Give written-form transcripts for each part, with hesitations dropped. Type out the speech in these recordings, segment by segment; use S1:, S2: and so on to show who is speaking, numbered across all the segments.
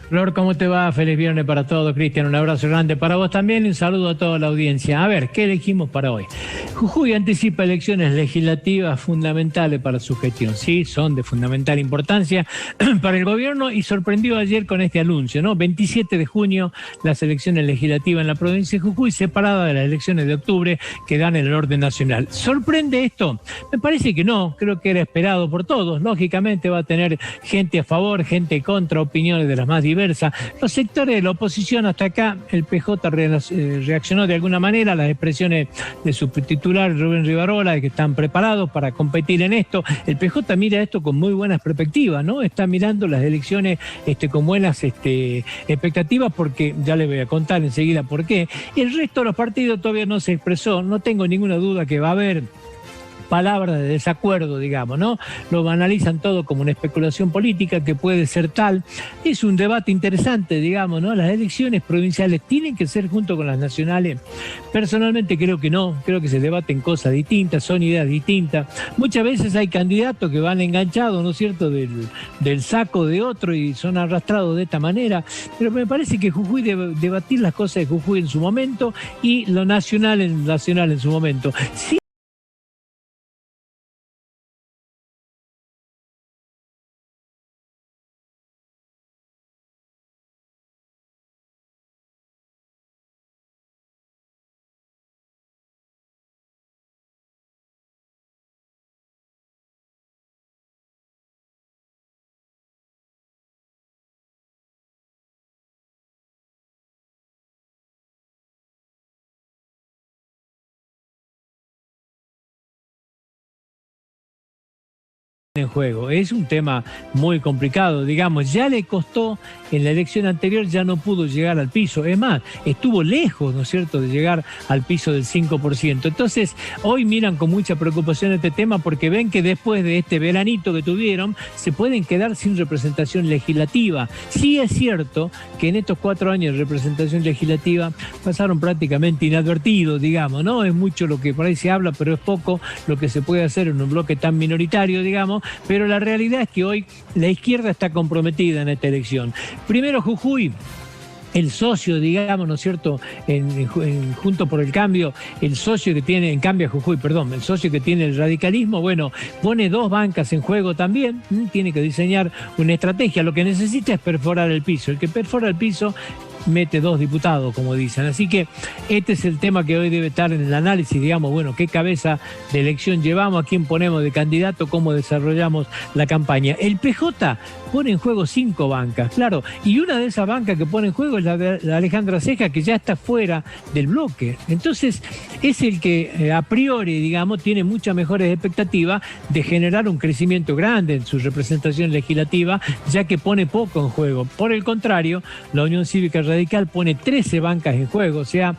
S1: Flor, ¿cómo te va? Feliz viernes para todos, Cristian. Un abrazo grande para vos también y un saludo a toda la audiencia. A ver, ¿qué elegimos para hoy? Jujuy anticipa elecciones legislativas fundamentales para su gestión. Sí, son de fundamental importancia para el gobierno y sorprendió ayer con este anuncio, ¿no? 27 de junio, las elecciones legislativas en la provincia de Jujuy, separadas de las elecciones de octubre que dan el orden nacional. ¿Sorprende esto? Me parece que no, creo que era esperado por todos. Lógicamente va a tener gente a favor, gente contra, opiniones de las más diversas. Los sectores de la oposición hasta acá, el PJ reaccionó de alguna manera a las expresiones de su titular Rubén Rivarola, de que están preparados para competir en esto. El PJ mira esto con muy buenas perspectivas, ¿no? Está mirando las elecciones con buenas expectativas, porque ya les voy a contar enseguida por qué. El resto de los partidos todavía no se expresó, no tengo ninguna duda que va a haber palabras de desacuerdo, digamos, ¿no? Lo analizan todo como una especulación política que puede ser tal. Es un debate interesante, digamos, ¿no? Las elecciones provinciales tienen que ser junto con las nacionales. Personalmente creo que no, creo que se debaten cosas distintas, son ideas distintas. Muchas veces hay candidatos que van enganchados, ¿no es cierto?, del saco de otro y son arrastrados de esta manera. Pero me parece que Jujuy debe debatir las cosas de Jujuy en su momento y lo nacional en su momento. Sí. En juego. Es un tema muy complicado, digamos, ya le costó en la elección anterior, ya no pudo llegar al piso, es más, estuvo lejos, ¿no es cierto?, de llegar al piso del 5%. Entonces, hoy miran con mucha preocupación este tema porque ven que después de este veranito que tuvieron, se pueden quedar sin representación legislativa. Sí es cierto que en estos 4 años de representación legislativa pasaron prácticamente inadvertidos, digamos, ¿no? Es mucho lo que por ahí se habla, pero es poco lo que se puede hacer en un bloque tan minoritario, digamos. Pero la realidad es que hoy la izquierda está comprometida en esta elección. Primero Jujuy, el socio, digamos, ¿no es cierto?, Junto por el Cambio, el socio que tiene, en Cambia Jujuy, perdón, el socio que tiene el radicalismo, bueno, pone 2 bancas en juego también, tiene que diseñar una estrategia, lo que necesita es perforar el piso, el que perfora el piso mete 2 diputados, como dicen. Así que este es el tema que hoy debe estar en el análisis, digamos, bueno, qué cabeza de elección llevamos, a quién ponemos de candidato, cómo desarrollamos la campaña. El PJ pone en juego 5 bancas, claro, y una de esas bancas que pone en juego es la de Alejandra Ceja, que ya está fuera del bloque. Entonces, es el que a priori, digamos, tiene muchas mejores expectativas de generar un crecimiento grande en su representación legislativa, ya que pone poco en juego. Por el contrario, la Unión Cívica Radical pone 13 bancas en juego, o sea,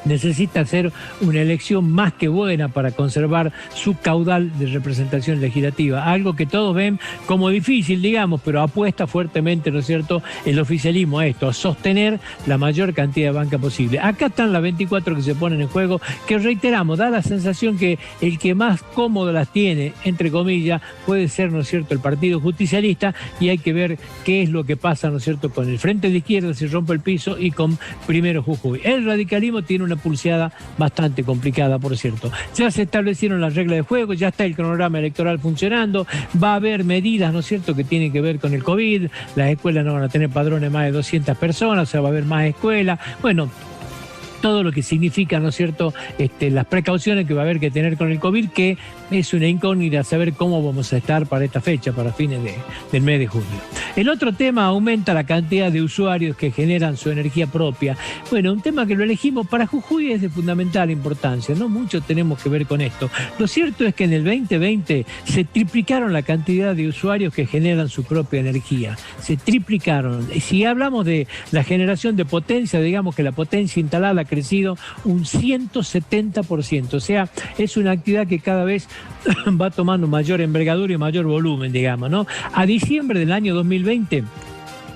S1: necesita hacer una elección más que buena para conservar su caudal de representación legislativa, algo que todos ven como difícil, digamos, pero apuesta fuertemente, ¿no es cierto?, el oficialismo a esto, a sostener la mayor cantidad de banca posible. Acá están las 24 que se ponen en juego, que reiteramos, da la sensación que el que más cómodo las tiene, entre comillas, puede ser, ¿no es cierto?, el Partido Justicialista, y hay que ver qué es lo que pasa, ¿no es cierto?, con el Frente de Izquierda, si rompe el piso, y con Primero Jujuy. El radicalismo tiene una pulseada bastante complicada, por cierto. Ya se establecieron las reglas de juego, ya está el cronograma electoral funcionando, va a haber medidas, ¿no es cierto?, que tienen que ver con el COVID, las escuelas no van a tener padrones más de 200 personas, o sea, va a haber más escuelas, bueno, todo lo que significa, ¿no es cierto?, las precauciones que va a haber que tener con el COVID, que es una incógnita saber cómo vamos a estar para esta fecha, para fines del mes de junio. El otro tema, aumenta la cantidad de usuarios que generan su energía propia. Bueno, un tema que lo elegimos para Jujuy es de fundamental importancia, no mucho tenemos que ver con esto. Lo cierto es que en el 2020 se triplicaron la cantidad de usuarios que generan su propia energía, se triplicaron. Y si hablamos de la generación de potencia, digamos que la potencia instalada ha crecido un 170%, o sea, es una actividad que cada vez va tomando mayor envergadura y mayor volumen, digamos, ¿no? A diciembre del año 2020,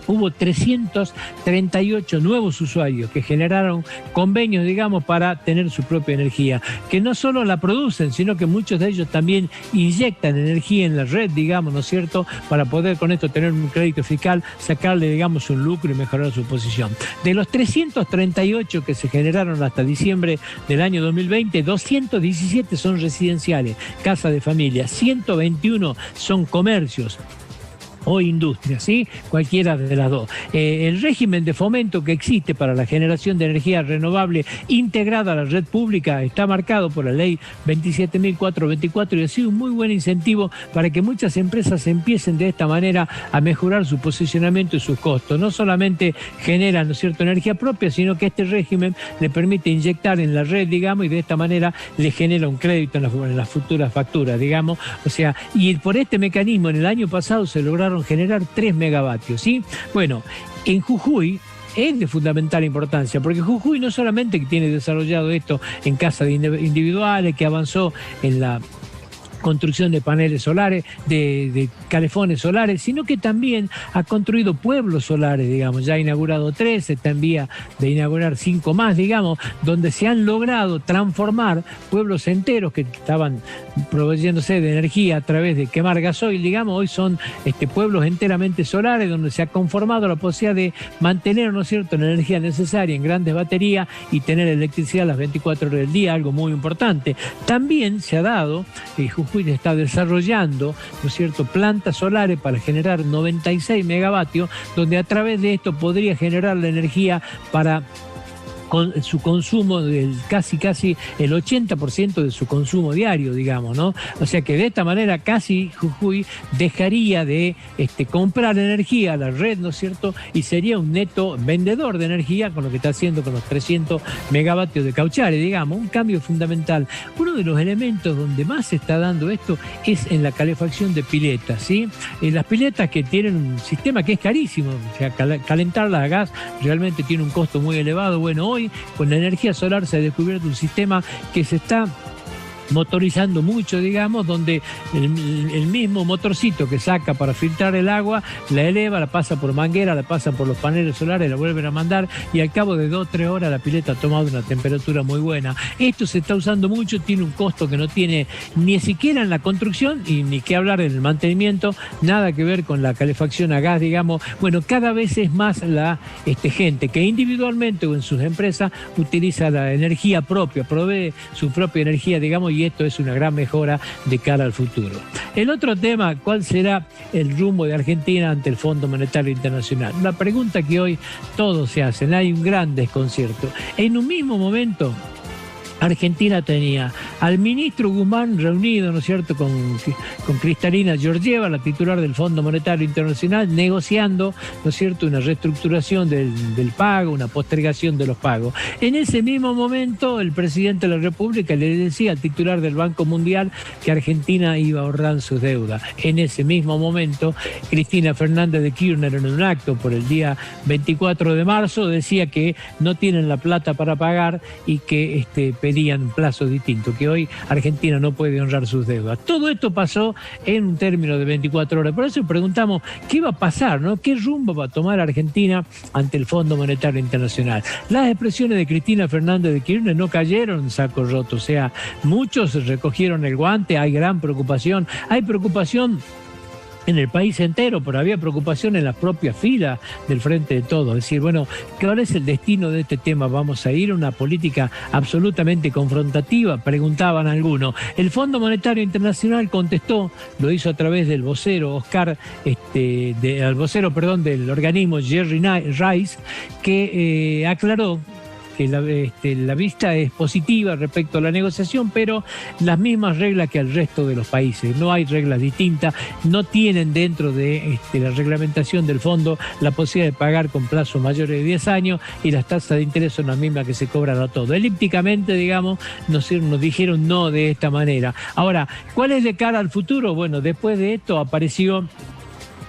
S1: hubo 338 nuevos usuarios que generaron convenios, digamos, para tener su propia energía, que no solo la producen, sino que muchos de ellos también inyectan energía en la red, digamos, ¿no es cierto?, para poder con esto tener un crédito fiscal, sacarle, digamos, un lucro y mejorar su posición. De los 338 que se generaron hasta diciembre del año 2020, 217 son residenciales, casas de familia, 121 son comercios o industria, ¿sí? Cualquiera de las dos. El régimen de fomento que existe para la generación de energía renovable integrada a la red pública está marcado por la ley 27.424 y ha sido un muy buen incentivo para que muchas empresas empiecen de esta manera a mejorar su posicionamiento y sus costos. No solamente generan, ¿no es cierto?, energía propia, sino que este régimen le permite inyectar en la red, digamos, y de esta manera le genera un crédito en las futuras facturas, digamos. O sea, y por este mecanismo en el año pasado se lograron generar 3 megavatios, ¿sí? Bueno, en Jujuy es de fundamental importancia, porque Jujuy no solamente que tiene desarrollado esto en casas individuales, que avanzó en la construcción de paneles solares, de calefones solares, sino que también ha construido pueblos solares, digamos, ya ha inaugurado 3, está en vía de inaugurar 5 más, digamos, donde se han logrado transformar pueblos enteros que estaban proveyéndose de energía a través de quemar gasoil, digamos, hoy son pueblos enteramente solares, donde se ha conformado la posibilidad de mantener, ¿no es cierto?, la energía necesaria en grandes baterías y tener electricidad las 24 horas del día, algo muy importante. También se ha dado, Jujuy está desarrollando, ¿no es cierto?, plantas solares para generar 96 megavatios, donde a través de esto podría generar la energía para con su consumo del casi el 80% de su consumo diario, digamos, ¿no? O sea que de esta manera casi Jujuy dejaría de comprar energía a la red, ¿no es cierto?, y sería un neto vendedor de energía con lo que está haciendo con los 300 megavatios de Cauchari, digamos, un cambio fundamental. Uno de los elementos donde más se está dando esto es en la calefacción de piletas, ¿sí? Las piletas que tienen un sistema que es carísimo, o sea, calentarlas a gas realmente tiene un costo muy elevado. Bueno, hoy con la energía solar se ha descubierto un sistema que se está motorizando mucho, digamos, donde el mismo motorcito que saca para filtrar el agua, la eleva, la pasa por manguera, la pasa por los paneles solares, la vuelven a mandar y al cabo de 2 o 3 horas la pileta ha tomado una temperatura muy buena. Esto se está usando mucho, tiene un costo que no tiene ni siquiera en la construcción y ni qué hablar en el mantenimiento, nada que ver con la calefacción a gas, digamos. Bueno, cada vez es más la gente que individualmente o en sus empresas utiliza la energía propia, provee su propia energía, digamos, y esto es una gran mejora de cara al futuro. El otro tema, ¿cuál será el rumbo de Argentina ante el Fondo Monetario Internacional? Una pregunta que hoy todos se hacen, hay un gran desconcierto. En un mismo momento, Argentina tenía al ministro Guzmán reunido, ¿no es cierto?, con Cristalina Georgieva, la titular del Fondo Monetario Internacional, negociando, ¿no es cierto?, una reestructuración del pago, una postergación de los pagos. En ese mismo momento, el presidente de la República le decía al titular del Banco Mundial que Argentina iba a ahorrar sus deudas. En ese mismo momento, Cristina Fernández de Kirchner, en un acto por el día 24 de marzo, decía que no tienen la plata para pagar y que pedían plazos distintos, que hoy Argentina no puede honrar sus deudas. Todo esto pasó en un término de 24 horas. Por eso preguntamos, ¿qué va a pasar, no? ¿Qué rumbo va a tomar Argentina ante el Fondo Monetario Internacional? Las expresiones de Cristina Fernández de Kirchner no cayeron en saco roto, o sea, muchos recogieron el guante, hay gran preocupación, hay preocupación en el país entero, pero había preocupación en las propias filas del Frente de Todos. Es decir, bueno, ¿cuál es el destino de este tema? ¿Vamos a ir a una política absolutamente confrontativa? Preguntaban algunos. El Fondo Monetario Internacional contestó, lo hizo a través del vocero del organismo Jerry Rice, que aclaró que la vista es positiva respecto a la negociación, pero las mismas reglas que al resto de los países. No hay reglas distintas, no tienen dentro de la reglamentación del fondo la posibilidad de pagar con plazos mayores de 10 años y las tasas de interés son las mismas que se cobran a todos. Elípticamente, digamos, nos dijeron no de esta manera. Ahora, ¿cuál es de cara al futuro? Bueno, después de esto apareció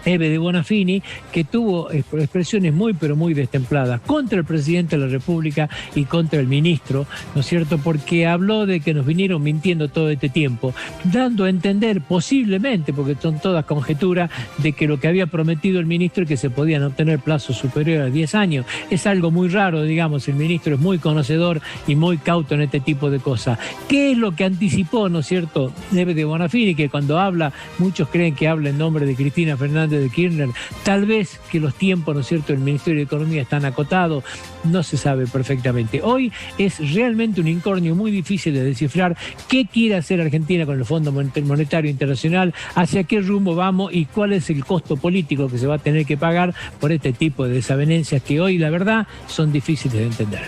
S1: Eve de Bonafini, que tuvo expresiones muy pero muy destempladas contra el presidente de la República y contra el ministro, ¿no es cierto? Porque habló de que nos vinieron mintiendo todo este tiempo, dando a entender posiblemente, porque son todas conjeturas, de que lo que había prometido el ministro es que se podían obtener plazos superiores a 10 años. Es algo muy raro, digamos, el ministro es muy conocedor y muy cauto en este tipo de cosas. ¿Qué es lo que anticipó, ¿no es cierto?, Eve de Bonafini, que cuando habla, muchos creen que habla en nombre de Cristina Fernández de Kirchner, tal vez que los tiempos, ¿no es cierto?, del Ministerio de Economía están acotados, no se sabe perfectamente. Hoy es realmente un incógnito muy difícil de descifrar qué quiere hacer Argentina con el Fondo Monetario Internacional, hacia qué rumbo vamos y cuál es el costo político que se va a tener que pagar por este tipo de desavenencias que hoy, la verdad, son difíciles de entender.